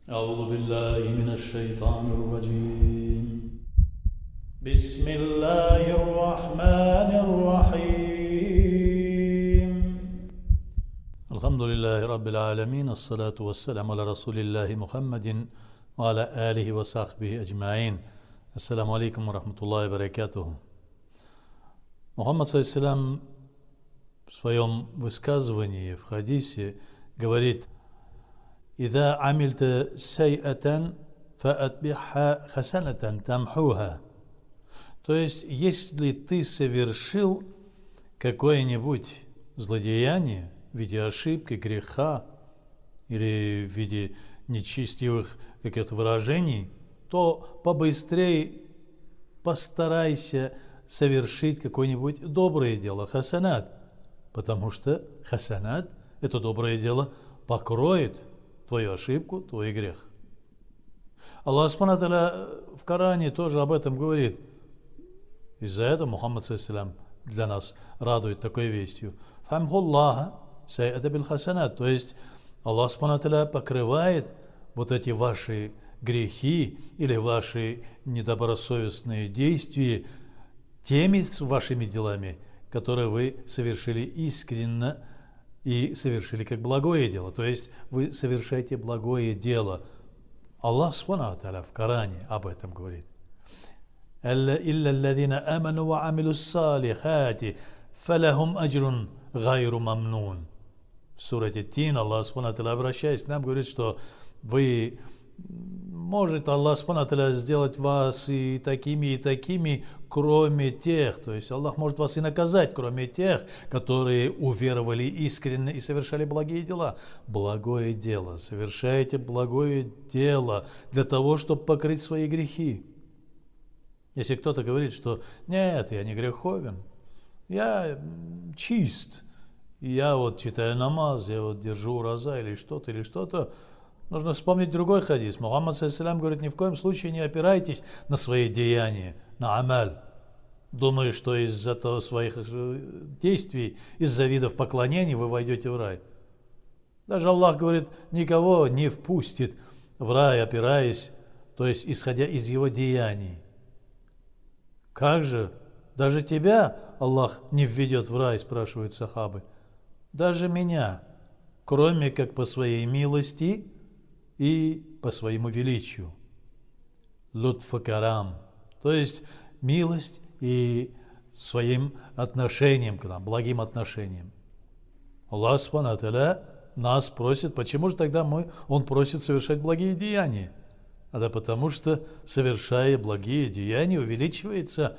أعوذ بالله من الشيطان الرجيم. بسم الله الرحمن الرحيم. الحمد لله رب العالمين. الصلاة والسلام على رسول الله محمد وعلى آله وصحبه أجمعين. السلام عليكم ورحمة الله وبركاته. Мухаммад ﷺ в своем высказывании в хадисе говорит: «Ида амильта сайатан фаатбиха хасанатан тамхуха». То есть, если ты совершил какое-нибудь злодеяние в виде ошибки, греха или в виде нечестивых каких-то выражений, то побыстрее постарайся совершить какое-нибудь доброе дело, хасанат, потому что хасанат, это доброе дело, покроет твою ошибку, твой грех. Аллах Субхану ва Тааля в Коране тоже об этом говорит. Из-за этого Мухаммад ﷺ для нас радует такой вестью. Фамхуллаха сайата бил хасанат. То есть Аллах Субхану ва Тааля покрывает вот эти ваши грехи или ваши недобросовестные действия теми вашими делами, которые вы совершили искренне и совершили как благое дело. То есть вы совершаете благое дело. Аллах Субхану ва Тааля в Коране об этом говорит. إلا الذين آمنوا وعملوا الصالحات فلهم أجر غير ممنون. В сурате Тин Аллах Субхану ва Тааля, обращаясь к нам, говорит, что вы может Аллах Субхану ва Тааля сделать вас и такими, кроме тех. То есть Аллах может вас и наказать, кроме тех, которые уверовали искренне и совершали благие дела. Благое дело. Совершайте благое дело для того, чтобы покрыть свои грехи. Если кто-то говорит, что нет, я не греховен, я чист, я вот читаю намаз, я вот держу ураза или что-то, нужно вспомнить другой хадис. Мухаммад ﷺ говорит: ни в коем случае не опирайтесь на свои деяния, на амаль, думая, что из-за того своих действий, из-за видов поклонений вы войдете в рай. Даже Аллах говорит, никого не впустит в рай, опираясь, то есть исходя из его деяний. Как же? Даже тебя Аллах не введет в рай, спрашивают сахабы. Даже меня, кроме как по своей милости и по своему величию. Лутфа карам. То есть милость и своим отношением к нам, благим отношением. Аллах Субхану ва Тааля нас просит, почему же тогда Он просит совершать благие деяния? Это потому что, совершая благие деяния, увеличивается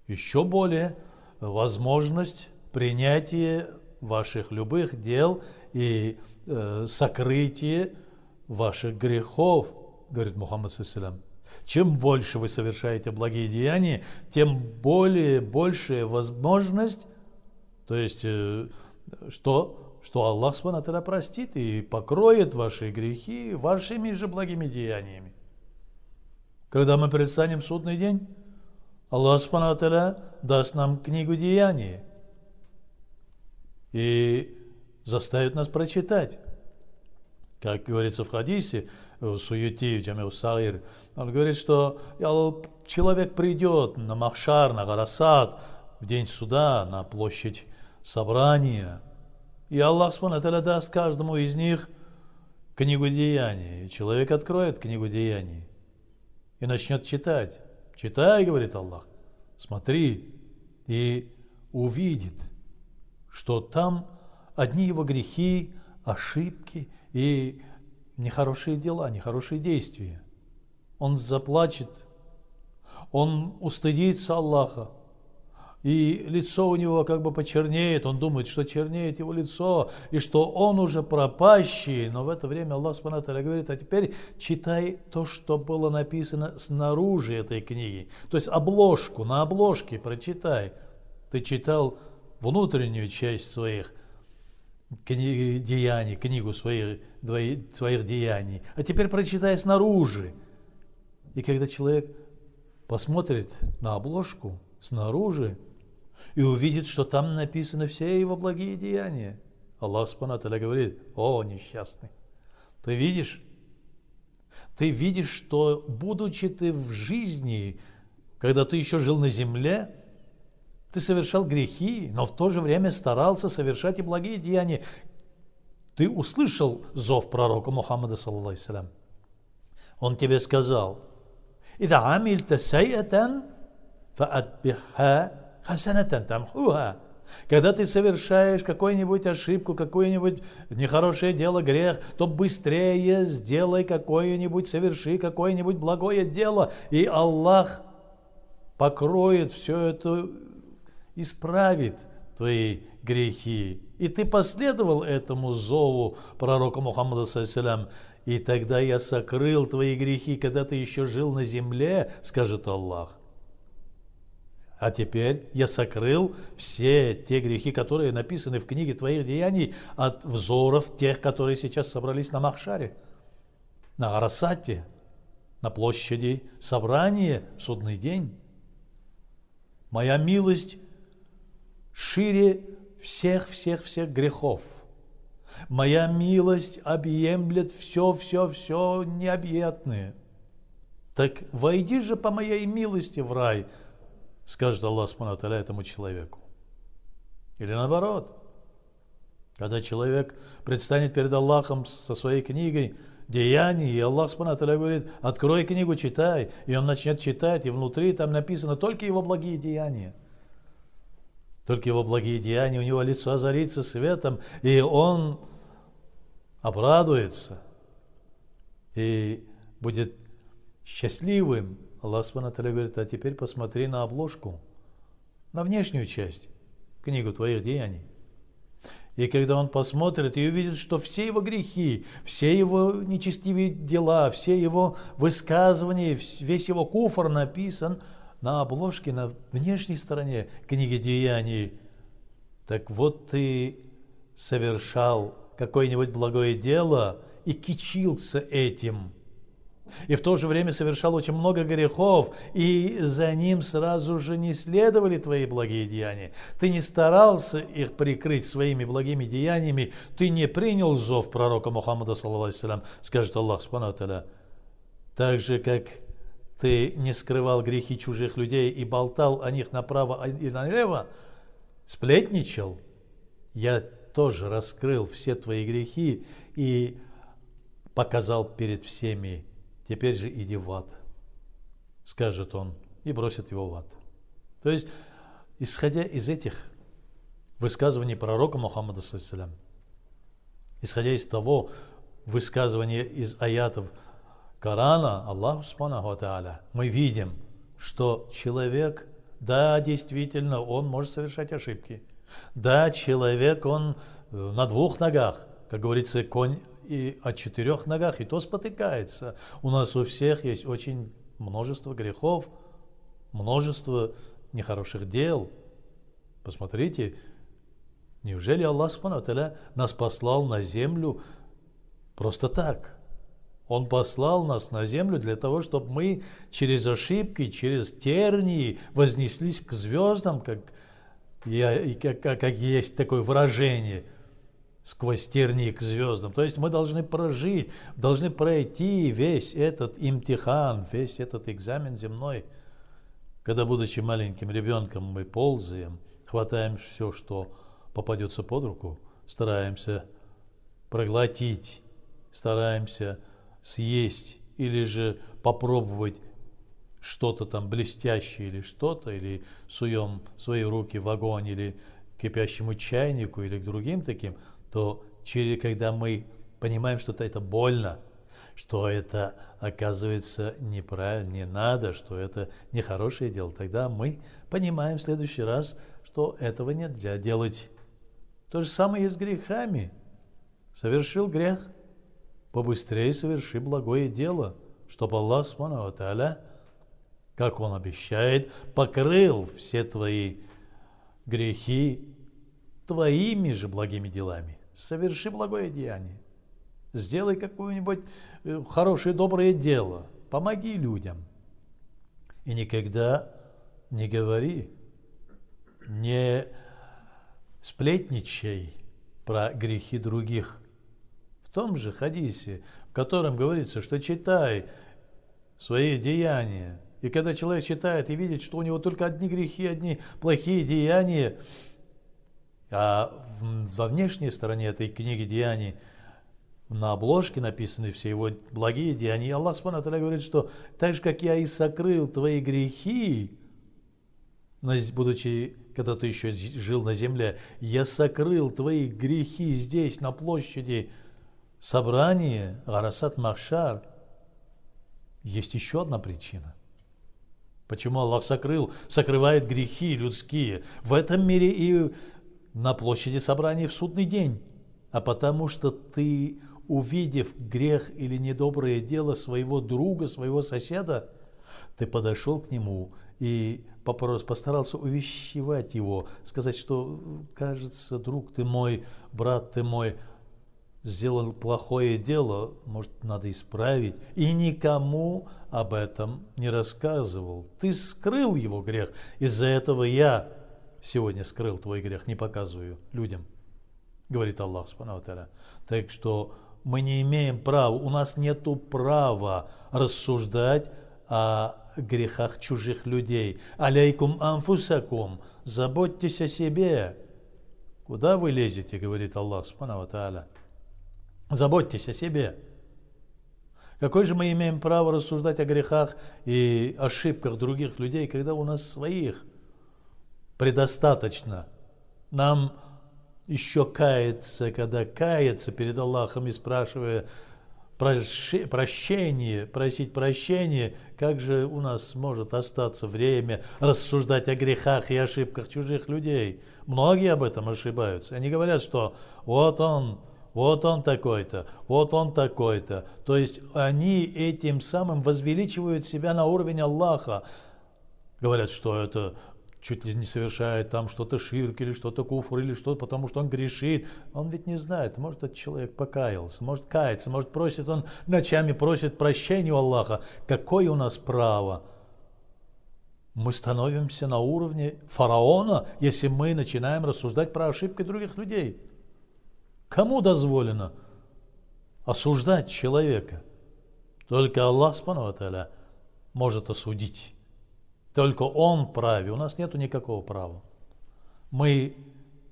еще более возможность принятия ваших любых дел и сокрытия ваших грехов, говорит Мухаммад ﷺ. Чем больше вы совершаете благие деяния, тем большая возможность, то есть что Аллах Субхану ва Тааля простит и покроет ваши грехи вашими же благими деяниями. Когда мы предстанем в судный день, Аллах Субхану ва Тааля даст нам книгу деяний и заставит нас прочитать. Как говорится в хадисе, в суете, в Джами'у Сагир, он говорит, что человек придет на Махшар, на Гарасат, в день суда, на площадь собрания, и Аллах Субхану ва Тааля даст каждому из них книгу деяний. И человек откроет книгу деяний и начнет читать. Читай, говорит Аллах, смотри, и увидит, что там одни его грехи, ошибки и нехорошие дела, нехорошие действия. Он заплачет, он устыдится Аллаха, и лицо у него как бы почернеет, он думает, что чернеет его лицо, и что он уже пропащий, но в это время Аллах Субхану ва Тааля говорит: а теперь читай то, что было написано снаружи этой книги, то есть обложку, на обложке прочитай. Ты читал внутреннюю часть своих деяний, книгу своих деяний, а теперь прочитай снаружи. И когда человек посмотрит на обложку снаружи и увидит, что там написаны все его благие деяния, Аллах Субхану ва Тааля говорит: о, несчастный, ты видишь, Ты видишь, что, будучи ты в жизни, когда ты еще жил на земле, ты совершал грехи, но в то же время старался совершать и благие деяния. Ты услышал зов пророка Мухаммада, саллаллаху алейхи салям. Он тебе сказал: «Ида амильта сайатан, фаатбиха хасанатан тамхуха». Когда ты совершаешь какую-нибудь ошибку, какое-нибудь нехорошее дело, грех, то быстрее сделай какое-нибудь, соверши какое-нибудь благое дело, и Аллах покроет все это, исправит твои грехи. И ты последовал этому зову пророка Мухаммада, саллаллаху алейхи ва саллям, и тогда я сокрыл твои грехи, когда ты еще жил на земле, скажет Аллах. А теперь я сокрыл все те грехи, которые написаны в книге твоих деяний, от взоров тех, которые сейчас собрались на Махшаре, на Арасате, на площади собрания в судный день. Моя милость шире всех грехов. Моя милость объемлет все необъятное. Так войди же по моей милости в рай, скажет Аллах субхану ва тааля этому человеку. Или наоборот, когда человек предстанет перед Аллахом со своей книгой деяний, и Аллах субхану ва тааля говорит: открой книгу, читай, и он начнет читать, и внутри там написано только его благие деяния. Только его благие деяния, у него лицо озарится светом, и он обрадуется, и будет счастливым. Аллах субхану ва тааля говорит: а теперь посмотри на обложку, на внешнюю часть, книгу твоих деяний. И когда он посмотрит и увидит, что все его грехи, все его нечестивые дела, все его высказывания, весь его куфр написан на обложке, на внешней стороне книги деяний, так вот ты совершал какое-нибудь благое дело и кичился этим, и в то же время совершал очень много грехов, и за ним сразу же не следовали твои благие деяния. Ты не старался их прикрыть своими благими деяниями, ты не принял зов пророка Мухаммада, саллаллаху алейхи ва саллям, скажет Аллах субхану ва тааля. Так же, как ты не скрывал грехи чужих людей и болтал о них направо и налево, сплетничал, я тоже раскрыл все твои грехи и показал перед всеми. Теперь же иди в ад, скажет он, и бросит его в ад. То есть, исходя из этих высказываний пророка Мухаммада, саллаллаху алейхи ва саллям, исходя из того высказывания из аятов Корана Аллаху субханаху ва тааля, мы видим, что человек, да, действительно, он может совершать ошибки. Да, человек, он на двух ногах, как говорится, конь и о четырех ногах, и то спотыкается. У нас у всех есть очень множество грехов, множество нехороших дел. Посмотрите, неужели Аллах субхану ва тааля нас послал на землю просто так? Он послал нас на землю для того, чтобы мы через ошибки, через тернии вознеслись к звездам, как есть такое выражение, сквозь тернии к звездам. То есть мы должны прожить, должны пройти весь этот имтихан, весь этот экзамен земной. Когда, будучи маленьким ребенком, мы ползаем, хватаем все, что попадется под руку, стараемся проглотить, стараемся съесть или же попробовать что-то там блестящее или что-то, или суем свои руки в огонь или к кипящему чайнику или к другим таким, то когда мы понимаем, что это больно, что это оказывается неправильно, не надо, что это нехорошее дело, тогда мы понимаем в следующий раз, что этого нельзя делать. То же самое и с грехами. Совершил грех, побыстрее соверши благое дело, чтобы Аллах субхану ва тааля, как Он обещает, покрыл все твои грехи твоими же благими делами. Соверши благое деяние. Сделай какое-нибудь хорошее, доброе дело. Помоги людям. И никогда не говори, не сплетничай про грехи других. В том же хадисе, в котором говорится, что читай свои деяния. И когда человек читает и видит, что у него только одни грехи, одни плохие деяния, а во внешней стороне этой книги деяний на обложке написаны все его благие деяния, и Аллах Субхану ва Тааля говорит, что так же, как я и сокрыл твои грехи, будучи, когда ты еще жил на земле, я сокрыл твои грехи здесь, на площади собрания, Арасат Махшар. Есть еще одна причина. Почему Аллах сокрывает грехи людские в этом мире и на площади собрания в судный день? А потому что ты, увидев грех или недоброе дело своего друга, своего соседа, ты подошел к нему и постарался увещевать его, сказать, что, кажется, друг ты мой, брат ты мой, сделал плохое дело, может, надо исправить, и никому об этом не рассказывал. Ты скрыл его грех, из-за этого я сегодня скрыл твой грех, не показываю людям, говорит Аллах Субхану ва Тааля. Так что мы не имеем права, у нас нету права рассуждать о грехах чужих людей. Аляйкум анфусакум, заботьтесь о себе. Куда вы лезете, говорит Аллах Субхану ва Тааля. Заботьтесь о себе. Какое же мы имеем право рассуждать о грехах и ошибках других людей, когда у нас своих предостаточно? Нам еще каяться, когда каяться перед Аллахом и спрашивая прощение, просить прощения, как же у нас может остаться время рассуждать о грехах и ошибках чужих людей? Многие об этом ошибаются. Они говорят, что вот он такой-то, вот он такой-то. То есть они этим самым возвеличивают себя на уровень Аллаха. Говорят, что это чуть ли не совершает там что-то ширк или что-то куфр или что-то, потому что он грешит. Он ведь не знает, может, этот человек покаялся, может, кается, может, просит он ночами, просит прощения у Аллаха. Какое у нас право? Мы становимся на уровне фараона, если мы начинаем рассуждать про ошибки других людей. Кому дозволено осуждать человека? Только Аллах Субхану ва Тааля может осудить. Только Он вправе, у нас нету никакого права. Мы,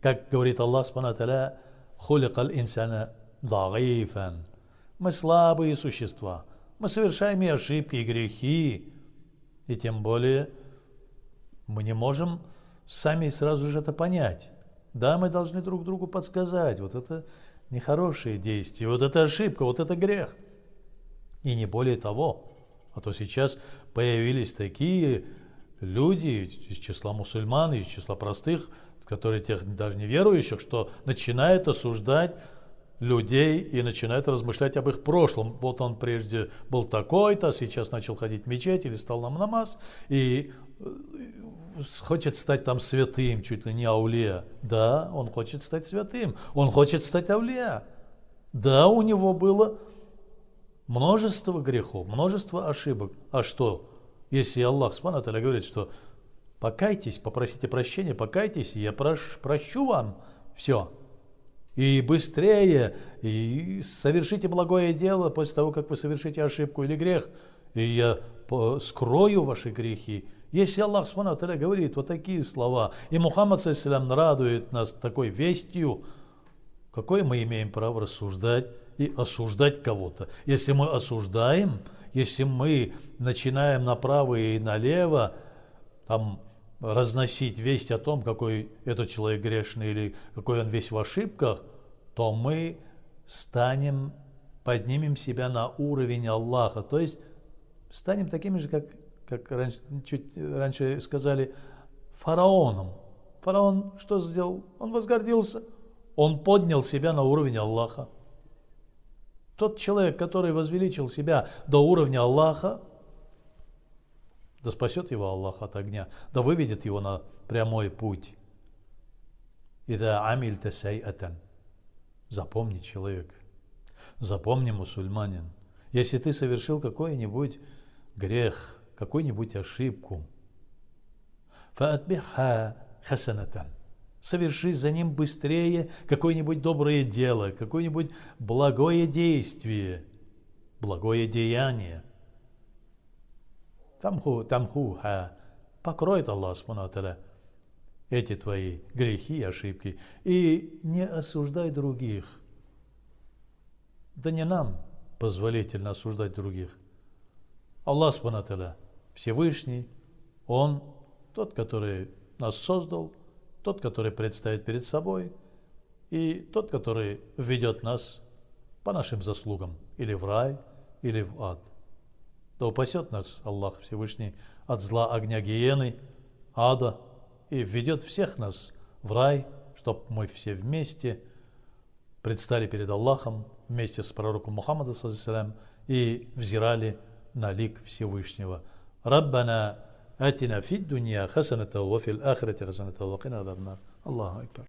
как говорит Аллах Субхану ва Тааля, хуликал инсана дагифан. Мы слабые существа. Мы совершаем и ошибки, и грехи. И тем более мы не можем сами сразу же это понять. Да, мы должны друг другу подсказать, вот это нехорошие действия, вот это ошибка, вот это грех. И не более того. А то сейчас появились такие люди из числа мусульман, из числа простых, которые тех даже не верующих, что начинают осуждать людей и начинают размышлять об их прошлом. Вот он прежде был такой-то, сейчас начал ходить в мечеть или стал на намаз, и хочет стать там святым, чуть ли не аулия. Да, он хочет стать святым, он хочет стать аулия. Да, у него было множество грехов, множество ошибок. А что, если Аллах Субхану ва Тааля говорит, что покайтесь, попросите прощения, покайтесь, и я прощу вам все. И быстрее, и совершите благое дело после того, как вы совершите ошибку или грех, и я скрою ваши грехи. Если Аллах Субхану ва Тааля говорит вот такие слова, и Мухаммад ﷺ радует нас такой вестью, какое мы имеем право рассуждать и осуждать кого-то? Если мы осуждаем, если мы начинаем направо и налево там разносить весть о том, какой этот человек грешный или какой он весь в ошибках, то мы поднимем себя на уровень Аллаха, то есть станем такими же, как чуть раньше сказали, фараоном. Фараон что сделал? Он возгордился, он поднял себя на уровень Аллаха. Тот человек, который возвеличил себя до уровня Аллаха, да спасет его Аллах от огня, да выведет его на прямой путь. «Ида амильта сайатан». Запомни, человек, запомни, мусульманин, если ты совершил какой-нибудь грех, какую-нибудь ошибку, фаатбиха хасанатан, соверши за ним быстрее какое-нибудь доброе дело, какое-нибудь благое действие. благое деяние. Тамхуха, покроет Аллах Субхану ва Тааля эти твои грехи и ошибки. И не осуждай других. Да не нам позволительно осуждать других. Аллах Субхану ва Тааля Всевышний, Он тот, который нас создал, тот, который предстоит перед собой, и тот, который ведет нас по нашим заслугам или в рай, или в ад. Да упасет нас Аллах Всевышний от зла огня гиены, ада, и введет всех нас в рай, чтобы мы все вместе предстали перед Аллахом вместе с пророком Мухаммадом ﷺ и взирали на лик Всевышнего. Раббана атина фид дунья хасаната ва фил ахирати хасаната ва кина азаб нар. Аллаху акбар.